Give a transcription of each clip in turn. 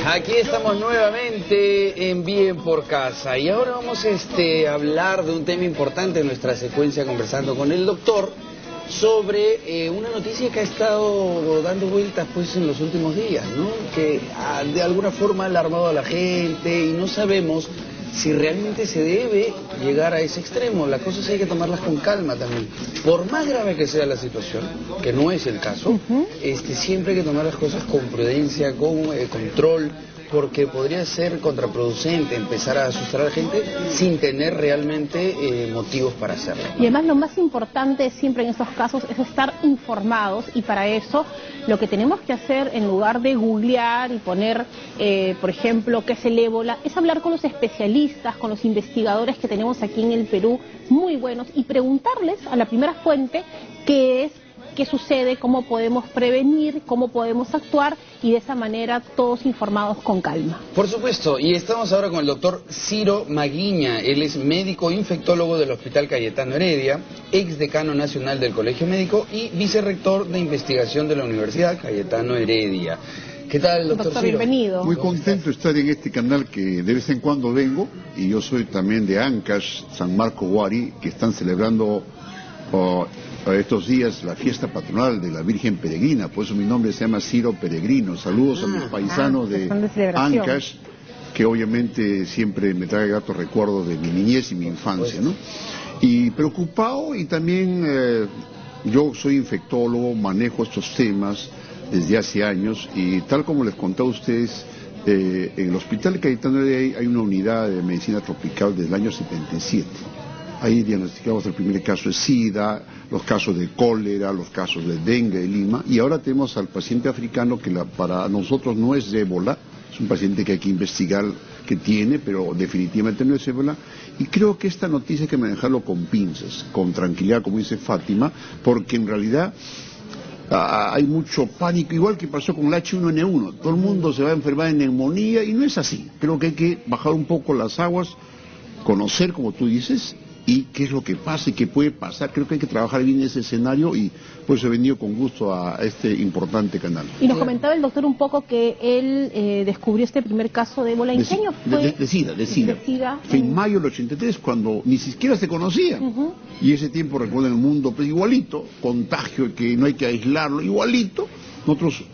Aquí estamos nuevamente en Bien por Casa y ahora vamos a hablar de un tema importante en nuestra secuencia conversando con el doctor sobre una noticia que ha estado dando vueltas pues en los últimos días, ¿no? Que de alguna forma ha alarmado a la gente y no sabemos si realmente se debe llegar a ese extremo. Las cosas hay que tomarlas con calma también. Por más grave que sea la situación, que no es el caso, siempre hay que tomar las cosas con prudencia, con control, porque podría ser contraproducente empezar a asustar a la gente sin tener realmente motivos para hacerlo. Y además lo más importante siempre en estos casos es estar informados, y para eso lo que tenemos que hacer, en lugar de googlear y poner, por ejemplo, qué es el ébola, es hablar con los especialistas, con los investigadores que tenemos aquí en el Perú, muy buenos, y preguntarles a la primera fuente qué es, qué sucede, cómo podemos prevenir, cómo podemos actuar, y de esa manera todos informados con calma. Por supuesto, y estamos ahora con el doctor Ciro Maguiña. Él es médico infectólogo del Hospital Cayetano Heredia, ex decano nacional del Colegio Médico y vicerrector de investigación de la Universidad Cayetano Heredia. ¿Qué tal, doctor Ciro? Bienvenido. Muy contento de estar en este canal que de vez en cuando vengo, y yo soy también de Ancash, San Marco Guari, que están celebrando estos días la fiesta patronal de la Virgen Peregrina, por eso mi nombre se llama Ciro Peregrino. Saludos a mis paisanos de Ancash, que obviamente siempre me trae gratos recuerdos de mi niñez y mi infancia, ¿no? Y preocupado, y también yo soy infectólogo, manejo estos temas desde hace años, y tal como les conté a ustedes, en el Hospital Cayetano hay una unidad de medicina tropical desde el año 77. Ahí diagnosticamos el primer caso de SIDA, los casos de cólera, los casos de dengue de Lima, y ahora tenemos al paciente africano que para nosotros no es de ébola, es un paciente que hay que investigar qué tiene, pero definitivamente no es ébola, y creo que esta noticia hay que manejarlo con pinzas, con tranquilidad, como dice Fátima, porque en realidad hay mucho pánico, igual que pasó con el H1N1, todo el mundo se va a enfermar de neumonía, y no es así. Creo que hay que bajar un poco las aguas, conocer, como tú dices, y qué es lo que pasa y qué puede pasar. Creo que hay que trabajar bien ese escenario, y por eso he venido con gusto a este importante canal. Y nos comentaba el doctor un poco que él descubrió este primer caso de ébola. ¿En qué año fue? De SIDA. Fue en mayo del 83, cuando ni siquiera se conocía. Y ese tiempo, recuerden, el mundo, pues igualito, contagio, que no hay que aislarlo, igualito. Nosotros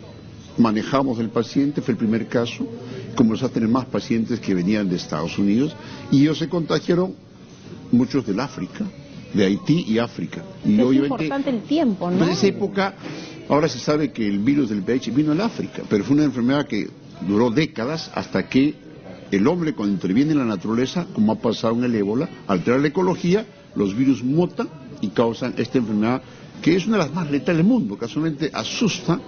manejamos el paciente, fue el primer caso, comenzó a tener más pacientes que venían de Estados Unidos, y ellos se contagiaron, muchos del África, de Haití y África. Y es obviamente importante el tiempo, ¿no? En esa época, ahora se sabe que el virus del VIH vino del África, pero fue una enfermedad que duró décadas hasta que el hombre, cuando interviene en la naturaleza, como ha pasado en el ébola, altera la ecología, los virus mutan y causan esta enfermedad, que es una de las más letales del mundo. Casualmente asusta,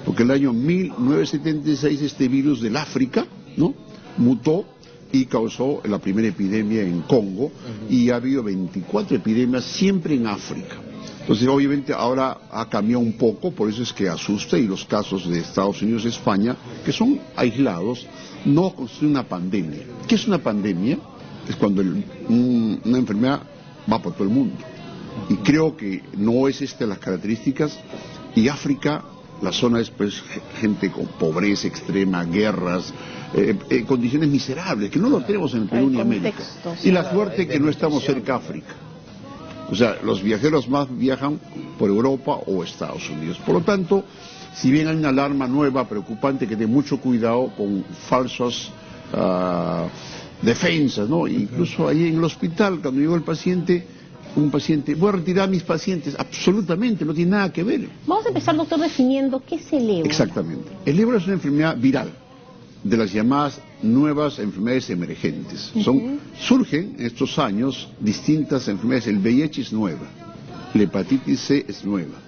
porque el año 1976 este virus del África, ¿no?, mutó y causó la primera epidemia en Congo, y ha habido 24 epidemias siempre en África. Entonces, obviamente, ahora ha cambiado un poco, por eso es que asusta, y los casos de Estados Unidos y España, que son aislados, no constituyen una pandemia. ¿Qué es una pandemia? Es cuando una enfermedad va por todo el mundo. Y creo que no es las características, y África, la zona es pues gente con pobreza extrema, guerras, condiciones miserables, que no lo tenemos en el Perú ni América. Y la suerte que no estamos cerca de África. O sea, los viajeros más viajan por Europa o Estados Unidos. Por lo tanto, si bien hay una alarma nueva, preocupante, que tenga mucho cuidado con falsas defensas, ¿no? Incluso ahí en el hospital, cuando llegó el paciente, un paciente, voy a retirar a mis pacientes, absolutamente, no tiene nada que ver. Vamos a empezar, doctor, definiendo qué es el ébola. Exactamente. El ébola es una enfermedad viral, de las llamadas nuevas enfermedades emergentes. Surgen en estos años distintas enfermedades. El VIH es nueva, la hepatitis C es nueva,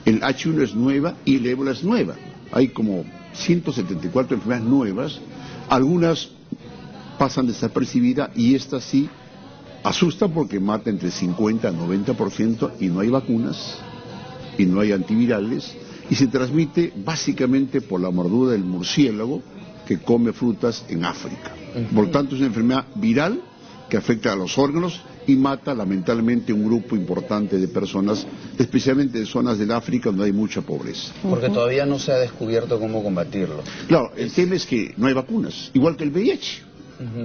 el H1 es nueva y el ébola es nueva. Hay como 174 enfermedades nuevas, algunas pasan desapercibidas, y estas sí asustan porque mata entre 50 a 90%, y no hay vacunas y no hay antivirales, y se transmite básicamente por la mordura del murciélago, que come frutas en África. Por lo tanto, es una enfermedad viral que afecta a los órganos y mata lamentablemente un grupo importante de personas, especialmente en zonas del África donde hay mucha pobreza. Porque todavía no se ha descubierto cómo combatirlo. Claro, el tema es que no hay vacunas, igual que el VIH.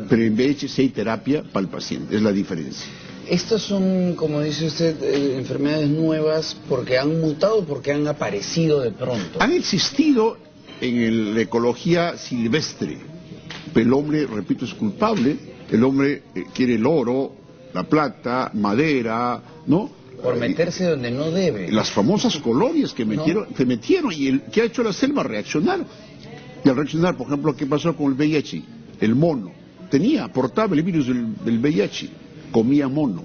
Pero en VIH sí hay terapia para el paciente, es la diferencia. Estas son, como dice usted, enfermedades nuevas porque han mutado, porque han aparecido de pronto. Han existido en la ecología silvestre, pero el hombre, repito, es culpable. El hombre quiere el oro, la plata, madera, ¿no? Por meterse donde no debe. Las famosas colonias que metieron, y ¿qué ha hecho la selva? Reaccionar. Y al reaccionar, por ejemplo, ¿qué pasó con el VIH? El mono. Portaba el virus del VIH. Comía mono.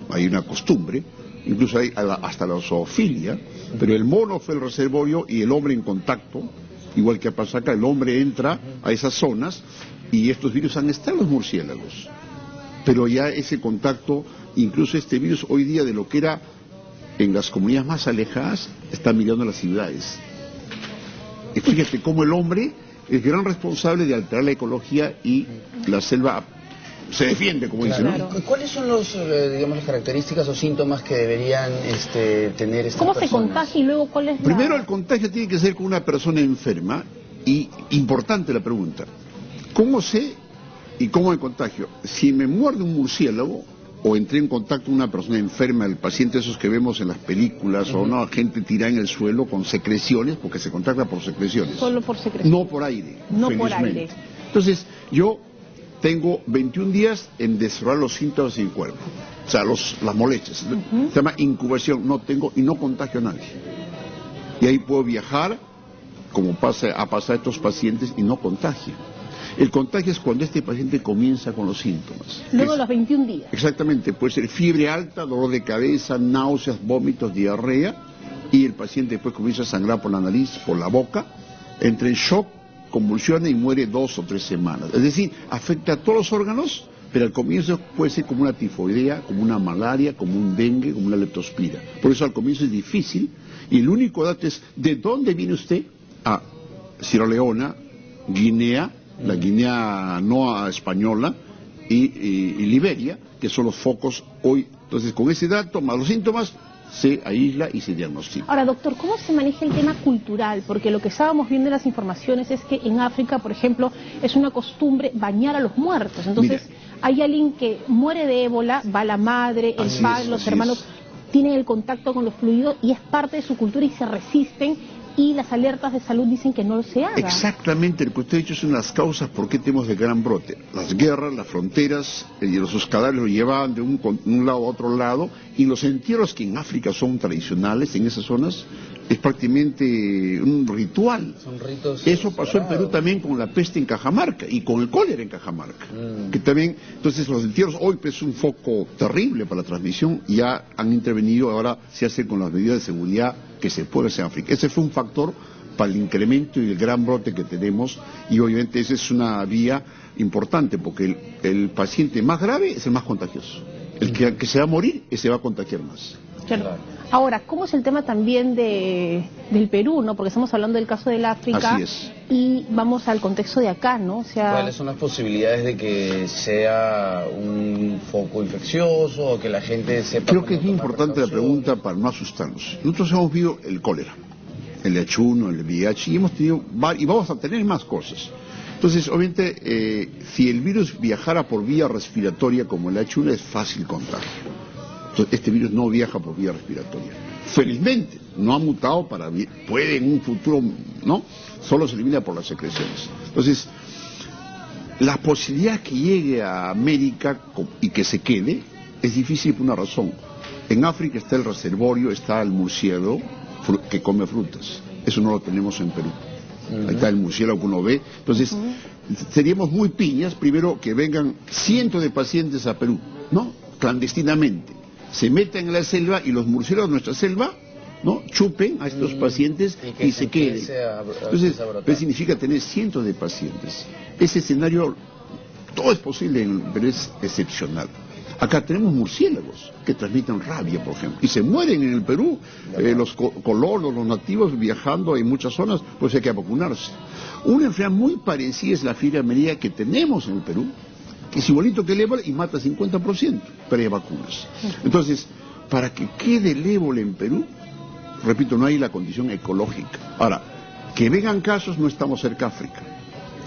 Hay una costumbre, incluso hay hasta la zoofilia, pero el mono fue el reservorio y el hombre en contacto, igual que pasa acá, el hombre entra a esas zonas y estos virus han estado en los murciélagos. Pero ya ese contacto, incluso este virus hoy día de lo que era en las comunidades más alejadas, está mirando a las ciudades. Y fíjate cómo el hombre es gran responsable de alterar la ecología y la selva se defiende, como dicen, ¿no? ¿Cuáles son las características o síntomas que deberían tener estas ¿Cómo personas? se contagia y luego cuál es Primero, el contagio tiene que ser con una persona enferma y, importante la pregunta, ¿cómo sé y cómo me contagio? Si me muerde un murciélago o entré en contacto con una persona enferma, el paciente esos que vemos en las películas o una gente tirada en el suelo con secreciones, porque se contacta por secreciones. Solo por secreciones. No por aire. No felizmente. por aire. Entonces, yo tengo 21 días en desarrollar los síntomas en mi cuerpo, o sea, las molestias. Se llama incubación, no tengo y no contagio a nadie. Y ahí puedo viajar, como ha pasado a estos pacientes, y no contagio. El contagio es cuando este paciente comienza con los síntomas. Luego de los 21 días. Exactamente, puede ser fiebre alta, dolor de cabeza, náuseas, vómitos, diarrea, y el paciente después comienza a sangrar por la nariz, por la boca, entra en shock, convulsiona y muere 2 o 3 semanas. Es decir, afecta a todos los órganos, pero al comienzo puede ser como una tifoidea, como una malaria, como un dengue, como una leptospira. Por eso al comienzo es difícil, y el único dato es, ¿de dónde viene usted? Sierra Leona, Guinea, la Guinea no española, y Liberia, que son los focos hoy. Entonces, con ese dato, más los síntomas, se aísla y se diagnostica. Ahora, doctor, ¿cómo se maneja el tema cultural? Porque lo que estábamos viendo en las informaciones es que en África, por ejemplo, es una costumbre bañar a los muertos. Entonces, hay alguien que muere de ébola, va la madre, el padre, los hermanos, tienen el contacto con los fluidos y es parte de su cultura y se resisten, y las alertas de salud dicen que no se haga. Exactamente, lo que usted ha dicho son las causas por qué tenemos el gran brote. Las guerras, las fronteras, y los cadáveres lo llevaban de un lado a otro lado, y los entierros que en África son tradicionales, en esas zonas, es prácticamente un ritual. Son ritos. Eso pasó en Perú también con la peste en Cajamarca y con el cólera en Cajamarca. Que también, entonces los entierros hoy pues, es un foco terrible para la transmisión, y ya han intervenido, ahora se hace con las medidas de seguridad que se puede hacer en África. Ese fue un factor para el incremento y el gran brote que tenemos, y obviamente esa es una vía importante porque el paciente más grave es el más contagioso. El que se va a morir, ese va a contagiar más. Claro. Ahora, ¿cómo es el tema también del Perú, no? Porque estamos hablando del caso del África. Así es. Y vamos al contexto de acá, ¿no? O sea, ¿cuáles son las posibilidades de que sea un foco infeccioso o que la gente sepa? Creo que es muy importante la pregunta para no asustarnos. Nosotros hemos visto el cólera, el H1, el VIH, y hemos tenido y vamos a tener más cosas. Entonces, obviamente, si el virus viajara por vía respiratoria como el H1, es fácil contagio. Entonces, este virus no viaja por vía respiratoria. Felizmente, no ha mutado puede en un futuro, ¿no? Solo se elimina por las secreciones. Entonces, la posibilidad que llegue a América y que se quede es difícil por una razón. En África está el reservorio, está el murciélago que come frutas. Eso no lo tenemos en Perú. Ahí está el murciélago que uno ve. Entonces, seríamos muy piñas, primero, que vengan cientos de pacientes a Perú, ¿no? Clandestinamente. Se metan en la selva y los murciélagos de nuestra selva, ¿no? Chupen a estos pacientes y se queden. Entonces, ¿qué significa tener cientos de pacientes? Ese escenario, todo es posible, pero es excepcional. Acá tenemos murciélagos que transmiten rabia, por ejemplo, y se mueren en el Perú. Los colonos, los nativos viajando en muchas zonas, pues hay que vacunarse. Una enfermedad muy parecida es la fiebre amarilla que tenemos en el Perú, que es igualito que el ébola y mata 50%, pero hay vacunas. Entonces, para que quede el ébola en Perú, repito, no hay la condición ecológica. Ahora, que vengan casos, no estamos cerca de África.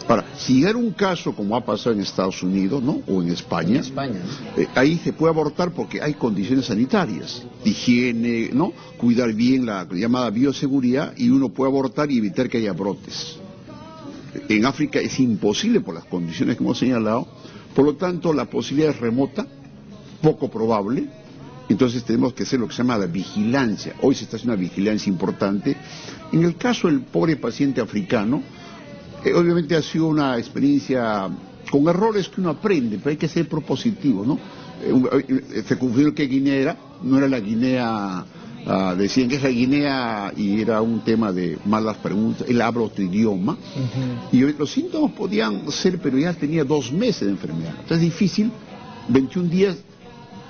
Ahora, si llegara un caso como ha pasado en Estados Unidos, ¿no?, o en España, ahí se puede abortar porque hay condiciones sanitarias, higiene, ¿no?, cuidar bien la llamada bioseguridad, y uno puede abortar y evitar que haya brotes. En África es imposible por las condiciones que hemos señalado, por lo tanto la posibilidad es remota, poco probable. Entonces tenemos que hacer lo que se llama la vigilancia. Hoy se está haciendo una vigilancia importante. En el caso del pobre paciente africano, obviamente ha sido una experiencia con errores que uno aprende, pero hay que ser propositivo, ¿no? Se confundió que Guinea era, no era la Guinea, decían que es la Guinea y era un tema de malas preguntas. Él habla otro idioma, y los síntomas podían ser, pero ya tenía 2 meses de enfermedad. Entonces es difícil, 21 días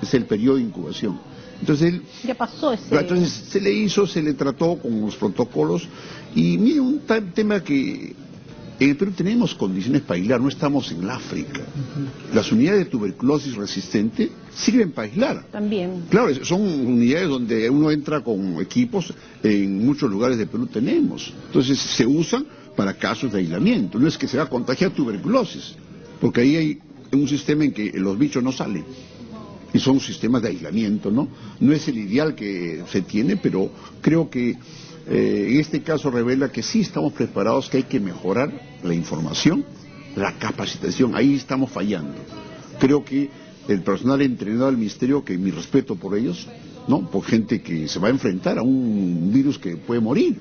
es el periodo de incubación. Entonces él, ya pasó ese... Entonces se le trató con los protocolos, y mire, un tema que en el Perú tenemos condiciones para aislar, no estamos en el África. Las unidades de tuberculosis resistente sirven para aislar. También. Claro, son unidades donde uno entra con equipos, en muchos lugares del Perú tenemos. Entonces se usan para casos de aislamiento, no es que se va a contagiar tuberculosis, porque ahí hay un sistema en que los bichos no salen. Y son sistemas de aislamiento, ¿no? No es el ideal que se tiene, pero creo que en este caso revela que sí estamos preparados, que hay que mejorar la información, la capacitación, ahí estamos fallando. Creo que el personal entrenado del Ministerio, que mi respeto por ellos, ¿no?, por gente que se va a enfrentar a un virus que puede morir,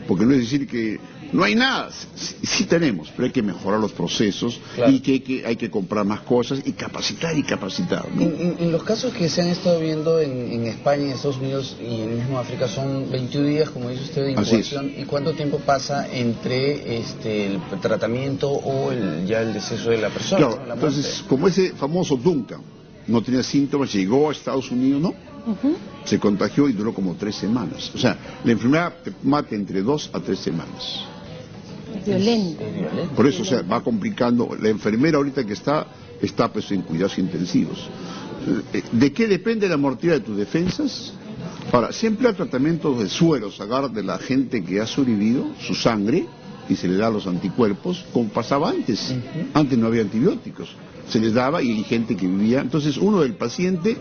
porque no es decir que no hay nada, sí tenemos, pero hay que mejorar los procesos, claro, y que hay que comprar más cosas y capacitar, ¿no? En los casos que se han estado viendo en España, en Estados Unidos y en el mismo África, son 21 días, como dice usted, de incubación. ¿Y cuánto tiempo pasa entre el tratamiento o ya el deceso de la persona? Claro, ¿no? Entonces, como ese famoso Duncan, no tenía síntomas, llegó a Estados Unidos, ¿no? Se contagió y duró como 3 semanas. O sea, la enfermedad te mata entre 2 a 3 semanas. Violento. Por eso, o sea, va complicando. La enfermera ahorita que está pues en cuidados intensivos. ¿De qué depende la mortalidad de tus defensas? Ahora, siempre hay tratamientos de sueros, agarrar de la gente que ha sobrevivido, su sangre, y se le da los anticuerpos, como pasaba antes. Antes no había antibióticos. Se les daba y hay gente que vivía. Entonces, uno del paciente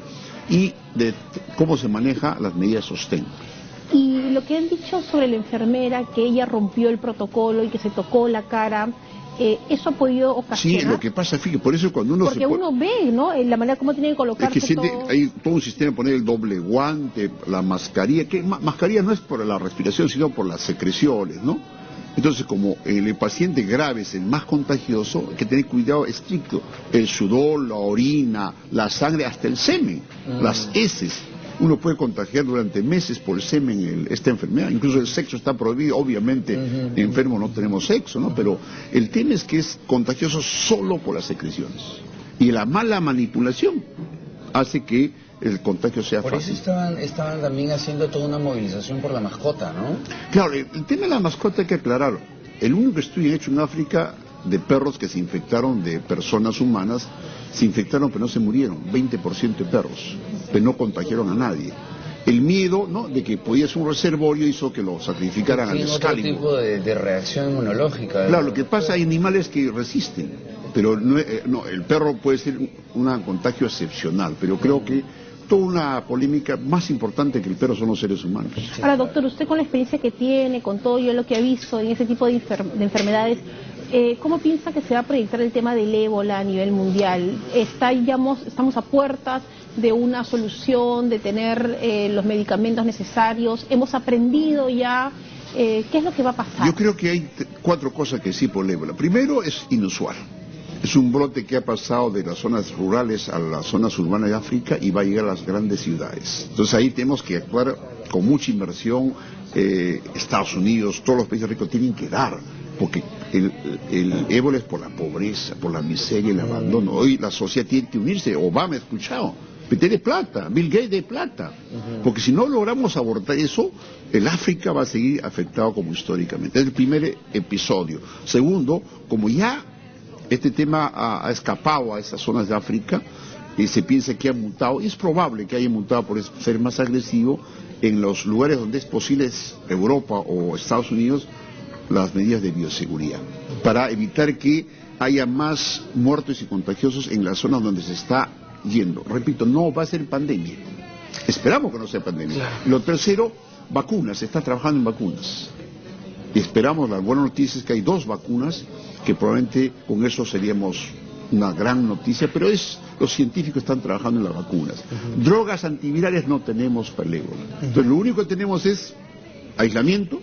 y de cómo se maneja las medidas de sostén. Y lo que han dicho sobre la enfermera, que ella rompió el protocolo y que se tocó la cara, ¿eso ha podido ocasionar? Sí, lo que pasa, fíjate, por eso cuando uno porque uno ve, ¿no?, la manera como tiene que colocarse, es que hay todo un sistema, poner el doble guante, la mascarilla, que mascarilla no es por la respiración, sino por las secreciones, ¿no? Entonces, como el paciente grave es el más contagioso, hay que tener cuidado estricto. El sudor, la orina, la sangre, hasta el semen, las heces. Uno puede contagiar durante meses por el semen esta enfermedad. Incluso el sexo está prohibido, obviamente, enfermo no tenemos sexo, ¿no? Pero el tema es que es contagioso solo por las secreciones. Y la mala manipulación hace que el contagio sea fácil. Por eso estaban también haciendo toda una movilización por la mascota, ¿no? Claro, el tema de la mascota hay que aclararlo. El único estudio hecho en África de perros que se infectaron de personas humanas, se infectaron pero no se murieron, 20% de perros, pero no contagiaron a nadie. El miedo, ¿no?, de que podía ser un reservorio hizo que lo sacrificaran al Excalibur. Otro tipo de reacción inmunológica. Claro, lo que pasa, hay animales que resisten, pero no, el perro puede ser un contagio excepcional, pero creo que toda una polémica más importante que el perro son los seres humanos. Ahora, doctor, usted con la experiencia que tiene, con todo lo que ha visto en ese tipo de enfermedades, ¿cómo piensa que se va a proyectar el tema del ébola a nivel mundial? ¿Estamos a puertas de una solución, de tener los medicamentos necesarios? ¿Hemos aprendido ya? ¿Qué es lo que va a pasar? Yo creo que hay 4 cosas que sí por el ébola. Primero, es inusual. Es un brote que ha pasado de las zonas rurales a las zonas urbanas de África y va a llegar a las grandes ciudades. Entonces ahí tenemos que actuar con mucha inversión. Estados Unidos, todos los países ricos tienen que dar, porque el ébola es por la pobreza, por la miseria y el abandono. Hoy la sociedad tiene que unirse. Obama ha escuchado, tiene plata, Bill Gates de plata, porque si no logramos abordar eso, el África va a seguir afectado como históricamente. Es el primer episodio. Segundo, como ya este tema ha escapado a esas zonas de África, y se piensa que ha mutado, y es probable que haya mutado por ser más agresivo en los lugares donde es posible, Europa o Estados Unidos, las medidas de bioseguridad, para evitar que haya más muertos y contagiosos en las zonas donde se está yendo. Repito, no va a ser pandemia. Esperamos que no sea pandemia. Claro. Lo tercero, vacunas. Se está trabajando en vacunas. Y esperamos, las buenas noticias es que hay 2 vacunas, que probablemente con eso seríamos una gran noticia, pero los científicos están trabajando en las vacunas. Drogas antivirales no tenemos para el ébola. Entonces lo único que tenemos es aislamiento,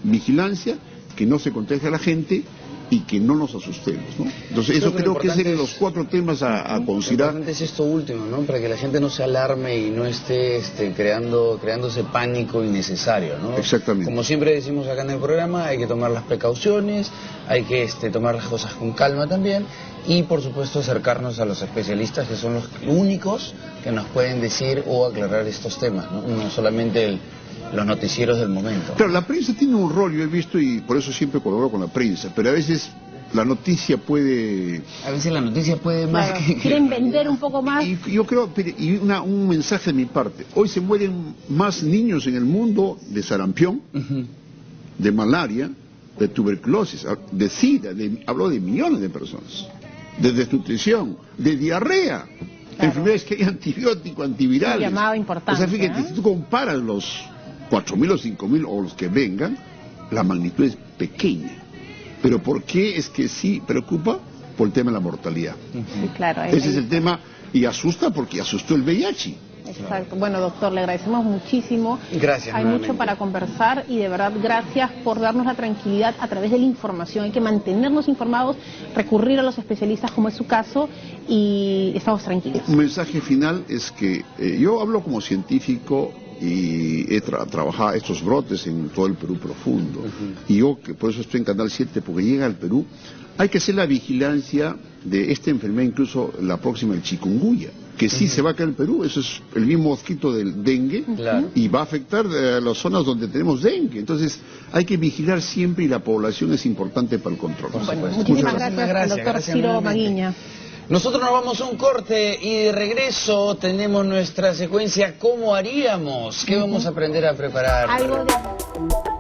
vigilancia, que no se contagie a la gente y que no nos asustemos, ¿no? Entonces eso creo que es los 4 temas a considerar. Lo importante es esto último, ¿no? Para que la gente no se alarme y no esté creándose pánico innecesario, ¿no? Exactamente. Como siempre decimos acá en el programa, hay que tomar las precauciones, hay que tomar las cosas con calma también y por supuesto acercarnos a los especialistas, que son los únicos que nos pueden decir o aclarar estos temas, ¿no? No solamente los noticieros del momento. Claro, la prensa tiene un rol, yo he visto, y por eso siempre colaboro con la prensa, pero a veces la noticia puede... A veces la noticia puede más Claro, quieren vender un poco más. Y yo creo, y un mensaje de mi parte, hoy se mueren más niños en el mundo de sarampión, de malaria, de tuberculosis, de sida, hablo de millones de personas, de desnutrición, de diarrea, enfermedades que hay antibióticos, antivirales. Llamado importante. O sea, fíjate, si tú comparas los 4.000 o 5.000 o los que vengan, la magnitud es pequeña. Pero ¿por qué es que sí preocupa? Por el tema de la mortalidad. Sí, claro. Ese es el tema, y asusta porque asustó el VIH. Exacto. Bueno, doctor, le agradecemos muchísimo. Gracias. Hay mucho para conversar y de verdad gracias por darnos la tranquilidad a través de la información. Hay que mantenernos informados, recurrir a los especialistas como es su caso y estamos tranquilos. Un mensaje final es que yo hablo como científico y he trabajado estos brotes en todo el Perú profundo. Y yo, que por eso estoy en Canal 7, porque llega al Perú, hay que hacer la vigilancia de esta enfermedad, incluso la próxima, el chikungunya, que sí se va a caer en Perú. Eso es el mismo mosquito del dengue, y va a afectar las zonas donde tenemos dengue. Entonces hay que vigilar siempre, y la población es importante para el control. Bueno, muchísimas gracias al doctor Ciro Maguiña. Nosotros nos vamos a un corte y de regreso tenemos nuestra secuencia ¿Cómo haríamos? ¿Qué vamos a aprender a preparar? Algo de...